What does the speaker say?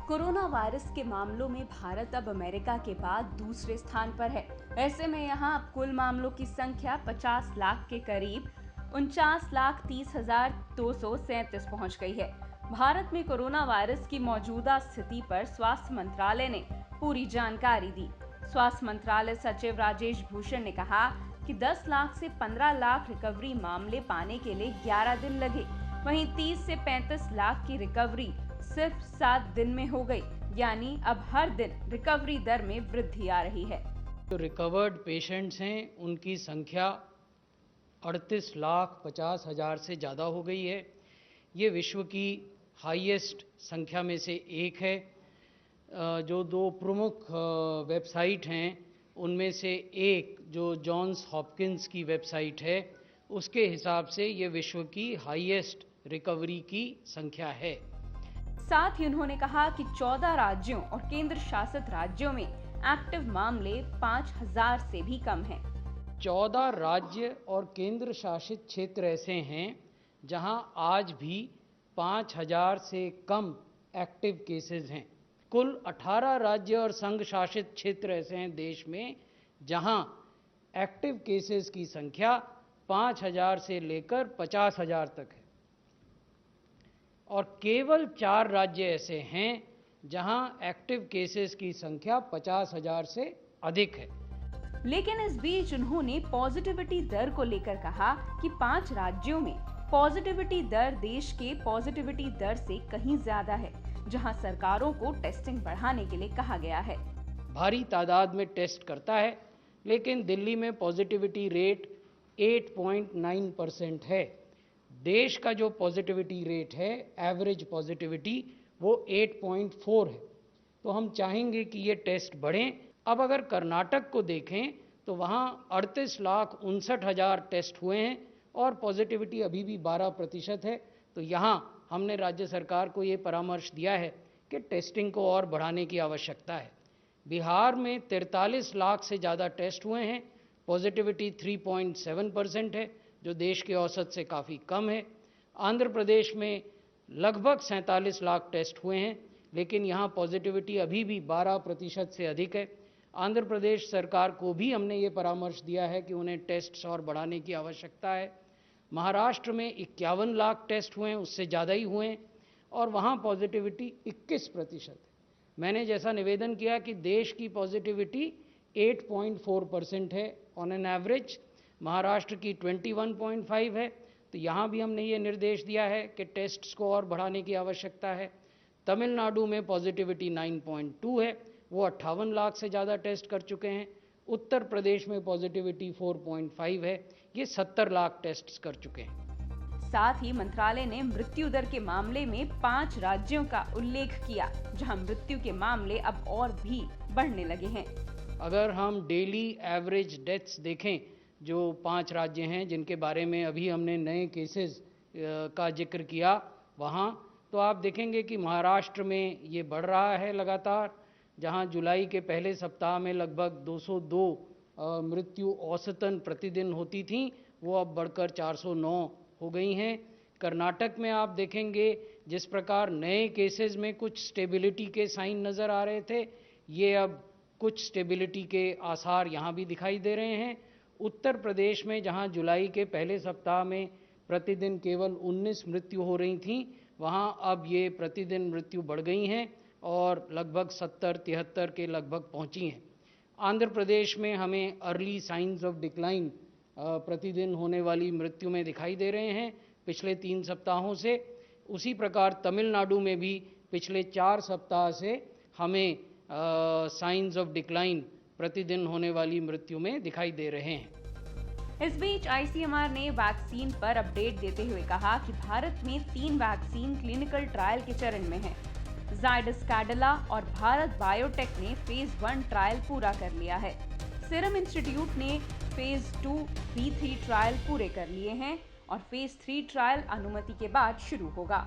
Corona virus के मामलों में भारत अब अमेरिका के बाद दूसरे स्थान पर है। ऐसे में यहाँ अब कुल मामलों की संख्या 50 लाख के करीब 49,30,237 पहुँच गई है। भारत में कोरोना वायरस की मौजूदा स्थिति पर स्वास्थ्य मंत्रालय ने पूरी जानकारी दी। स्वास्थ्य मंत्रालय सचिव राजेश भूषण ने कहा कि 10 लाख से 15 लाख रिकवरी मामले पाने के लिए 11 दिन लगे। वहीं 30 से 35 लाख की रिकवरी सिर्फ 7 दिन में हो गई, यानी अब हर दिन रिकवरी दर में वृद्धि आ रही है। जो रिकवर्ड पेशेंट्स हैं उनकी संख्या 38,50,000 से ज़्यादा हो गई है। ये विश्व की हाईएस्ट संख्या में से एक है। जो दो प्रमुख वेबसाइट हैं उनमें से एक जो जॉन्स हॉपकिंस की वेबसाइट है उसके हिसाब से ये विश्व की हाईएस्ट रिकवरी की संख्या है। साथ ही उन्होंने कहा कि 14 राज्यों और केंद्र शासित राज्यों में एक्टिव मामले 5,000 से भी कम हैं। 14 राज्य और केंद्र शासित क्षेत्र ऐसे हैं जहां आज भी 5,000 से कम एक्टिव केसेस हैं। कुल 18 राज्य और संघ शासित क्षेत्र ऐसे हैं देश में जहां एक्टिव केसेस की संख्या 5,000 से लेकर 50,000 तक है और केवल 4 राज्य ऐसे हैं जहां एक्टिव केसेस की संख्या 50,000 से अधिक है। लेकिन इस बीच उन्होंने पॉजिटिविटी दर को लेकर कहा कि 5 राज्यों में पॉजिटिविटी दर देश के पॉजिटिविटी दर से कहीं ज्यादा है, जहां सरकारों को टेस्टिंग बढ़ाने के लिए कहा गया है। भारी तादाद में टेस्ट करता है, लेकिन दिल्ली में पॉजिटिविटी रेट 8.9% है। देश का जो पॉजिटिविटी रेट है, एवरेज पॉजिटिविटी, वो 8.4 है। तो हम चाहेंगे कि ये टेस्ट बढ़ें। अब अगर कर्नाटक को देखें तो वहाँ 38,59,000 टेस्ट हुए हैं और पॉजिटिविटी अभी भी 12% है। तो यहाँ हमने राज्य सरकार को ये परामर्श दिया है कि टेस्टिंग को और बढ़ाने की आवश्यकता है। बिहार में 43 लाख से ज़्यादा टेस्ट हुए हैं, पॉजिटिविटी 3.7% है, जो देश के औसत से काफ़ी कम है। आंध्र प्रदेश में लगभग 47 लाख टेस्ट हुए हैं, लेकिन यहाँ पॉजिटिविटी अभी भी 12% से अधिक है। आंध्र प्रदेश सरकार को भी हमने ये परामर्श दिया है कि उन्हें टेस्ट्स और बढ़ाने की आवश्यकता है। महाराष्ट्र में 51 लाख टेस्ट हुए हैं, उससे ज़्यादा ही हुए हैं और वहाँ पॉजिटिविटी 21% है। मैंने जैसा निवेदन किया कि देश की पॉजिटिविटी 8.4% है ऑन एन एवरेज, महाराष्ट्र की 21.5 है। तो यहाँ भी हमने ये निर्देश दिया है कि टेस्ट्स को और बढ़ाने की आवश्यकता है। तमिलनाडु में पॉजिटिविटी 9.2 है, वो 58 लाख से ज़्यादा टेस्ट कर चुके हैं। उत्तर प्रदेश में पॉजिटिविटी 4.5 है, ये 70 लाख टेस्ट कर चुके हैं। साथ ही मंत्रालय ने मृत्यु दर के मामले में 5 राज्यों का उल्लेख किया, जहां मृत्यु के मामले अब और भी बढ़ने लगे हैं। अगर हम डेली एवरेज डेथ्स देखें, जो 5 राज्य हैं जिनके बारे में अभी हमने नए केसेस का जिक्र किया, वहाँ तो आप देखेंगे कि महाराष्ट्र में ये बढ़ रहा है लगातार, जहाँ जुलाई के पहले सप्ताह में लगभग 202 मृत्यु औसतन प्रतिदिन होती थी, वो अब बढ़कर 409 हो गई हैं। कर्नाटक में आप देखेंगे जिस प्रकार नए केसेस में कुछ स्टेबिलिटी के साइन नज़र आ रहे थे, ये अब कुछ स्टेबिलिटी के आसार यहाँ भी दिखाई दे रहे हैं। उत्तर प्रदेश में जहाँ जुलाई के पहले सप्ताह में प्रतिदिन केवल 19 मृत्यु हो रही थीं, वहाँ अब ये प्रतिदिन मृत्यु बढ़ गई हैं और लगभग 70-73 के लगभग पहुँची हैं। आंध्र प्रदेश में हमें अर्ली साइंस ऑफ डिक्लाइन प्रतिदिन होने वाली मृत्यु में दिखाई दे रहे हैं पिछले 3 सप्ताहों से। उसी प्रकार तमिलनाडु में भी पिछले 4 सप्ताह से हमें साइंस ऑफ डिक्लाइन प्रतिदिन होने वाली मृत्यु में दिखाई दे रहे हैं। इस बीच आईसीएमआर ने वैक्सीन पर अपडेट देते हुए कहा कि भारत में 3 वैक्सीन क्लिनिकल ट्रायल के चरण में हैं। जायडस कैडिला और भारत बायोटेक ने फेज 1 ट्रायल पूरा कर लिया है। सीरम इंस्टीट्यूट ने फेज 2B3 ट्रायल पूरे कर लिए हैं और फेज 3 ट्रायल अनुमति के बाद शुरू होगा।